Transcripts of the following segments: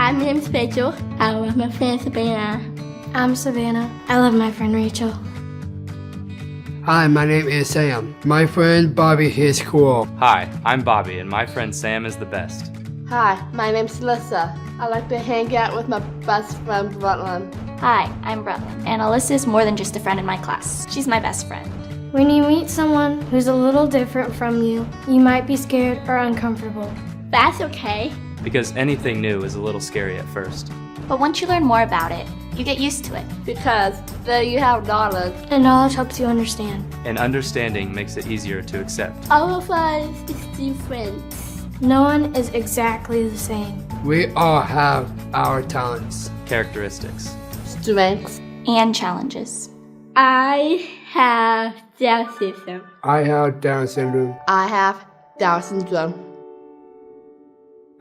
Hi, my name's Rachel. I love my friend Savannah. I'm Savannah. I love my friend Rachel. Hi, my name is Sam. My friend Bobby is cool. Hi, I'm Bobby, and my friend Sam is the best. Hi, my name's Alyssa. I like to hang out with my best friend, Rutland. Hi, I'm Rutland, and Alyssa is more than just a friend in my class. She's my best friend. When you meet someone who's a little different from you, you might be scared or uncomfortable. That's okay. Because anything new is a little scary at first. But once you learn more about it, you get used to it. Because there you have knowledge. And knowledge helps you understand. And understanding makes it easier to accept. All of us is different. No one is exactly the same. We all have our talents. Characteristics. Strengths. And challenges. I have Down syndrome. I have Down syndrome. I have Down syndrome.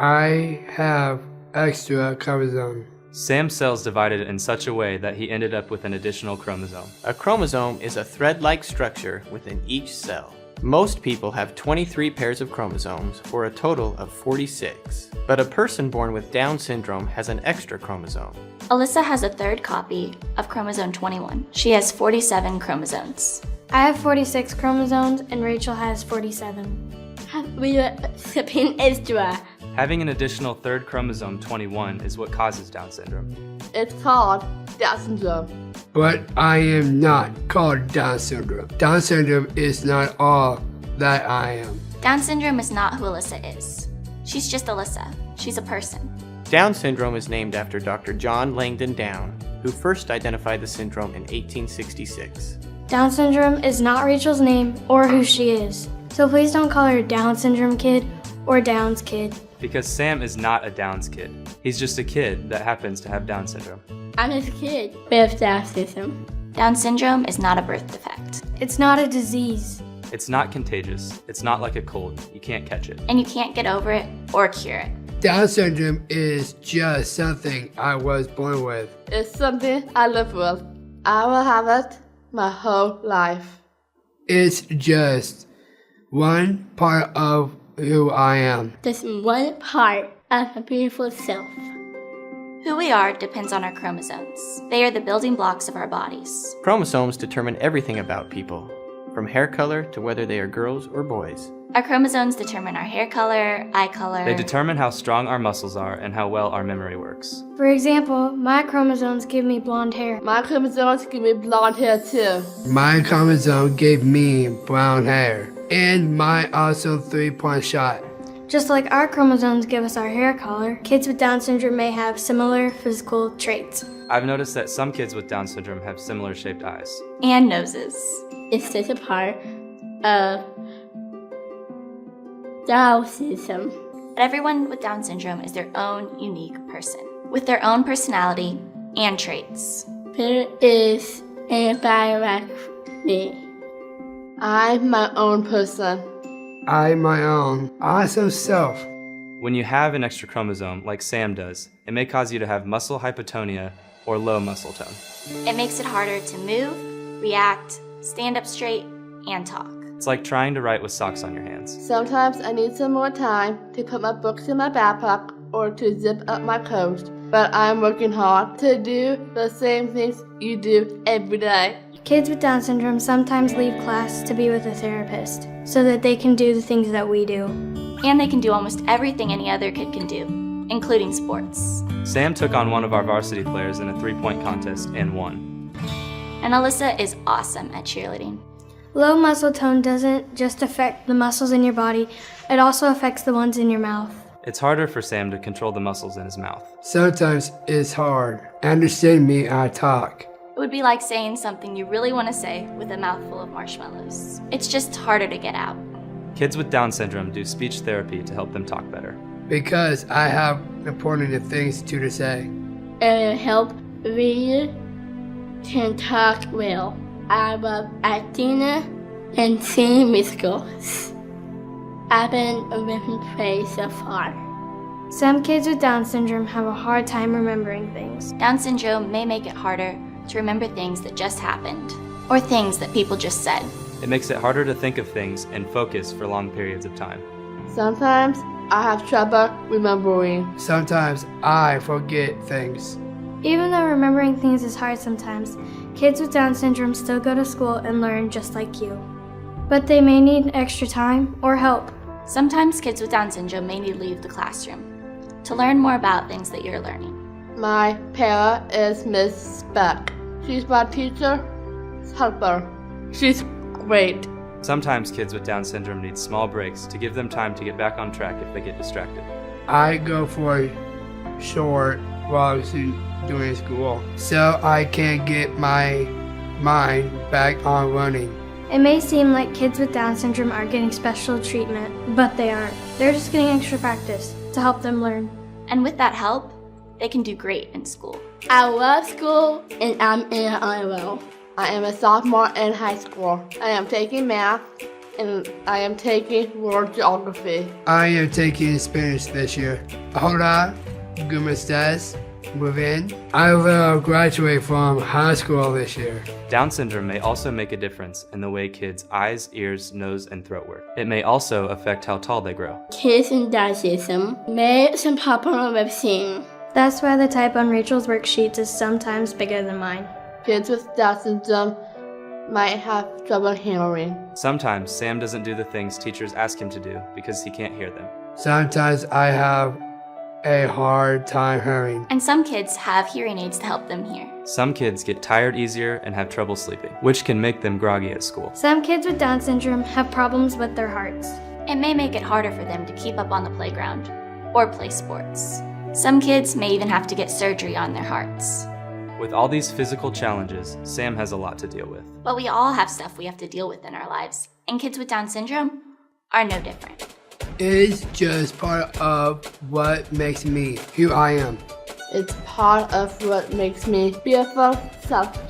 I have extra chromosome. Sam's cells divided in such a way that he ended up with an additional chromosome. A chromosome is a thread-like structure within each cell. Most people have 23 pairs of chromosomes for a total of 46. But a person born with Down syndrome has an extra chromosome. Alyssa has a third copy of chromosome 21. She has 47 chromosomes. I have 46 chromosomes and Rachel has 47. We are sipping extra. Having an additional third chromosome 21 is what causes Down syndrome. It's called Down syndrome. But I am not called Down syndrome. Down syndrome is not all that I am. Down syndrome is not who Alyssa is. She's just Alyssa. She's a person. Down syndrome is named after Dr. John Langdon Down, who first identified the syndrome in 1866. Down syndrome is not Rachel's name or who she is. So please don't call her Down syndrome kid or Downs kid. Because Sam is not a Downs kid. He's just a kid that happens to have Down syndrome. I'm just a kid with Down syndrome. Down syndrome is not a birth defect. It's not a disease. It's not contagious. It's not like a cold. You can't catch it. And you can't get over it or cure it. Down syndrome is just something I was born with. It's something I live with. I will have it my whole life. It's just one part of who I am. Just one part of a beautiful self. Who we are depends on our chromosomes. They are the building blocks of our bodies. Chromosomes determine everything about people, from hair color to whether they are girls or boys. Our chromosomes determine our hair color, eye color. They determine how strong our muscles are and how well our memory works. For example, my chromosomes give me blonde hair. My chromosomes give me blonde hair too. My chromosome gave me brown hair. And my awesome 3-point shot. Just like our chromosomes give us our hair color, kids with Down syndrome may have similar physical traits. I've noticed that some kids with Down syndrome have similar shaped eyes. And noses. It's just a part of Down syndrome. But everyone with Down syndrome is their own unique person, with their own personality and traits. There is anybody like me. I'm my own person. I'm my own awesome self. When you have an extra chromosome, like Sam does, it may cause you to have muscle hypotonia or low muscle tone. It makes it harder to move, react, stand up straight, and talk. It's like trying to write with socks on your hands. Sometimes I need some more time to put my books in my backpack or to zip up my coat. But I'm working hard to do the same things you do every day. Kids with Down syndrome sometimes leave class to be with a therapist so that they can do the things that we do. And they can do almost everything any other kid can do, including sports. Sam took on one of our varsity players in a 3-point contest and won. And Alyssa is awesome at cheerleading. Low muscle tone doesn't just affect the muscles in your body, it also affects the ones in your mouth. It's harder for Sam to control the muscles in his mouth. Sometimes it's hard. Understand me, I talk. It would be like saying something you really want to say with a mouthful of marshmallows. It's just harder to get out. Kids with Down syndrome do speech therapy to help them talk better. Because I have important things to say. It will help me can talk well. I love acting and singing musicals. I've been a living praise so far. Some kids with Down syndrome have a hard time remembering things. Down syndrome may make it harder to remember things that just happened, or things that people just said. It makes it harder to think of things and focus for long periods of time. Sometimes I have trouble remembering. Sometimes I forget things. Even though remembering things is hard sometimes, kids with Down syndrome still go to school and learn just like you. But they may need extra time or help. Sometimes kids with Down syndrome may need to leave the classroom to learn more about things that you're learning. My parent is Miss Beck. She's my teacher, helper. She's great. Sometimes kids with Down syndrome need small breaks to give them time to get back on track if they get distracted. I go for short walks during school so I can get my mind back on running. It may seem like kids with Down syndrome are getting special treatment, but they aren't. They're just getting extra practice to help them learn. And with that help, they can do great in school. I love school and I'm in honor roll. I am a sophomore in high school. I am taking math and I am taking world geography. I am taking Spanish this year. Hola, ¿cómo estás? Muy bien. I will graduate from high school this year. Down syndrome may also make a difference in the way kids' eyes, ears, nose, and throat work. It may also affect how tall they grow. Kids with Down syndrome may some problem with seeing. That's why the type on Rachel's worksheets is sometimes bigger than mine. Kids with Down syndrome might have trouble hearing. Sometimes Sam doesn't do the things teachers ask him to do because he can't hear them. Sometimes I have a hard time hearing. And some kids have hearing aids to help them hear. Some kids get tired easier and have trouble sleeping, which can make them groggy at school. Some kids with Down syndrome have problems with their hearts. It may make it harder for them to keep up on the playground or play sports. Some kids may even have to get surgery on their hearts. With all these physical challenges, Sam has a lot to deal with. But we all have stuff we have to deal with in our lives, and kids with Down syndrome are no different. It's just part of what makes me who I am. It's part of what makes me beautiful selfish.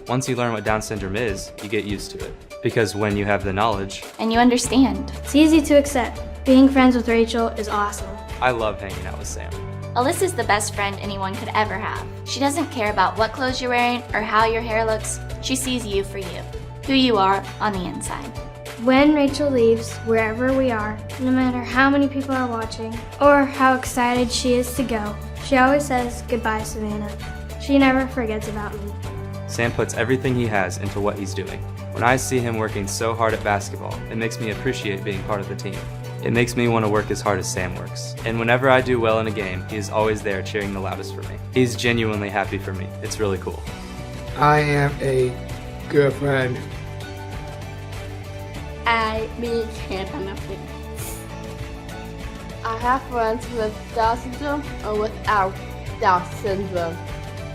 Once you learn what Down syndrome is, you get used to it. Because when you have the knowledge, And you understand. It's easy to accept. Being friends with Rachel is awesome. I love hanging out with Sam. Alyssa's the best friend anyone could ever have. She doesn't care about what clothes you're wearing or how your hair looks. She sees you for you, who you are on the inside. When Rachel leaves, wherever we are, no matter how many people are watching or how excited she is to go, she always says, "Goodbye, Savannah." She never forgets about me. Sam puts everything he has into what he's doing. When I see him working so hard at basketball, it makes me appreciate being part of the team. It makes me want to work as hard as Sam works. And whenever I do well in a game, he is always there cheering the loudest for me. He's genuinely happy for me. It's really cool. I am a good friend. I really care about my friends. I have friends with Down syndrome or without Down syndrome.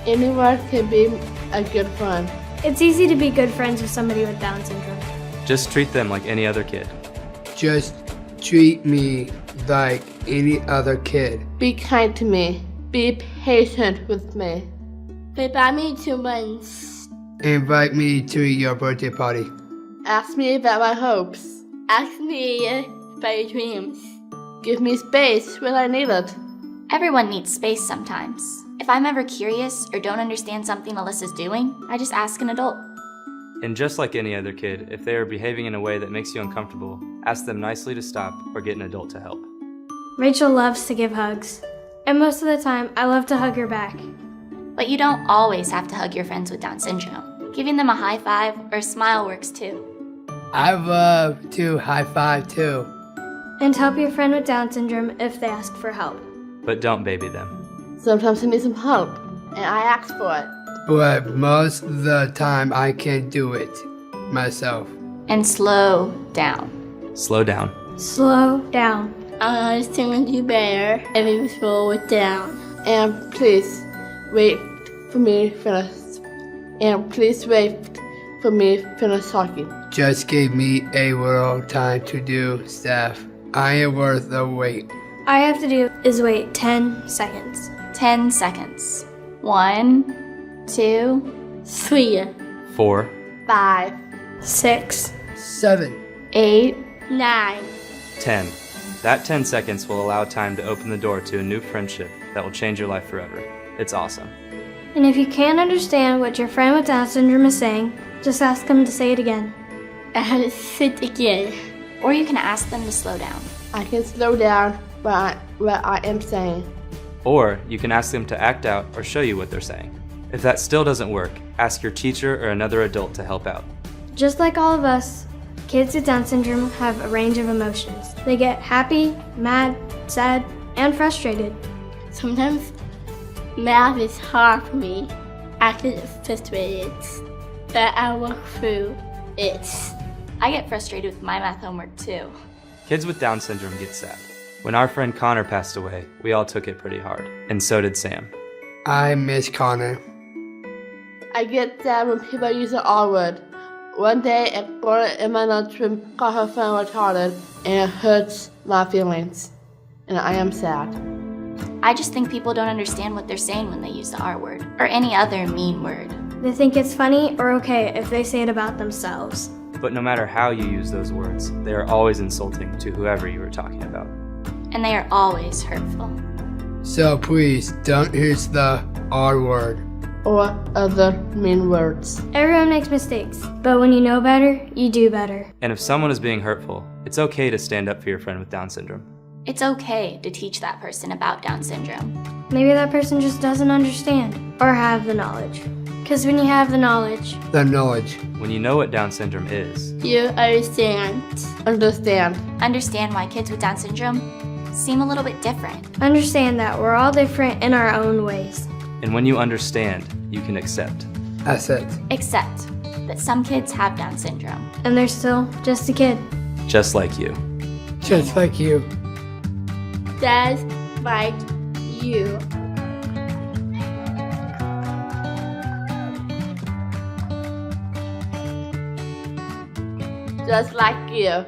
Anyone can be a good friend. It's easy to be good friends with somebody with Down syndrome. Just treat them like any other kid. Just treat me like any other kid. Be kind to me. Be patient with me. They buy me 2 months. Invite me to your birthday party. Ask me about my hopes. Ask me about your dreams. Give me space when I need it. Everyone needs space sometimes. If I'm ever curious or don't understand something Alyssa's doing, I just ask an adult. And just like any other kid, if they are behaving in a way that makes you uncomfortable, ask them nicely to stop or get an adult to help. Rachel loves to give hugs. And most of the time, I love to hug her back. But you don't always have to hug your friends with Down syndrome. Giving them a high five or a smile works too. I love to high five too. And help your friend with Down syndrome if they ask for help. But don't baby them. Sometimes I need some help, and I ask for it. But most of the time I can do it myself. And slow down. Slow down. Slow down. I understand what you better if you slow it down. And please wait for me to finish. And please wait for me to finish talking. Just give me a little time to do stuff. I am worth the wait. All I have to do is wait 10 seconds. 10 seconds. 1, 2, 3, 4, 5, 6, 7. 8. 9. 10. That 10 seconds will allow time to open the door to a new friendship that will change your life forever. It's awesome. And if you can't understand what your friend with Down syndrome is saying, just ask them to say it again. I have to sit again. Or you can ask them to slow down. I can slow down what I am saying. Or you can ask them to act out or show you what they're saying. If that still doesn't work, ask your teacher or another adult to help out. Just like all of us, kids with Down syndrome have a range of emotions. They get happy, mad, sad, and frustrated. Sometimes math is hard for me. I get frustrated, but I work through it. I get frustrated with my math homework too. Kids with Down syndrome get sad. When our friend Connor passed away, we all took it pretty hard, and so did Sam. I miss Connor. I get sad when people use the R word. One day, a girl in my lunchroom called her friend retarded, and it hurts my feelings. And I am sad. I just think people don't understand what they're saying when they use the R word, or any other mean word. They think it's funny or okay if they say it about themselves. But no matter how you use those words, they are always insulting to whoever you are talking about. And they are always hurtful. So please don't use the R word. Or other mean words. Everyone makes mistakes, but when you know better, you do better. And if someone is being hurtful, it's okay to stand up for your friend with Down syndrome. It's okay to teach that person about Down syndrome. Maybe that person just doesn't understand or have the knowledge. Because when you have the knowledge, When you know what Down syndrome is, You understand. Understand. Understand why kids with Down syndrome seem a little bit different. understand that we're all different in our own ways. and when you understand, you can accept. Asset. Except that some kids have Down syndrome. And they're still just a kid. Just like you. Just like you. Just like you. Just like you.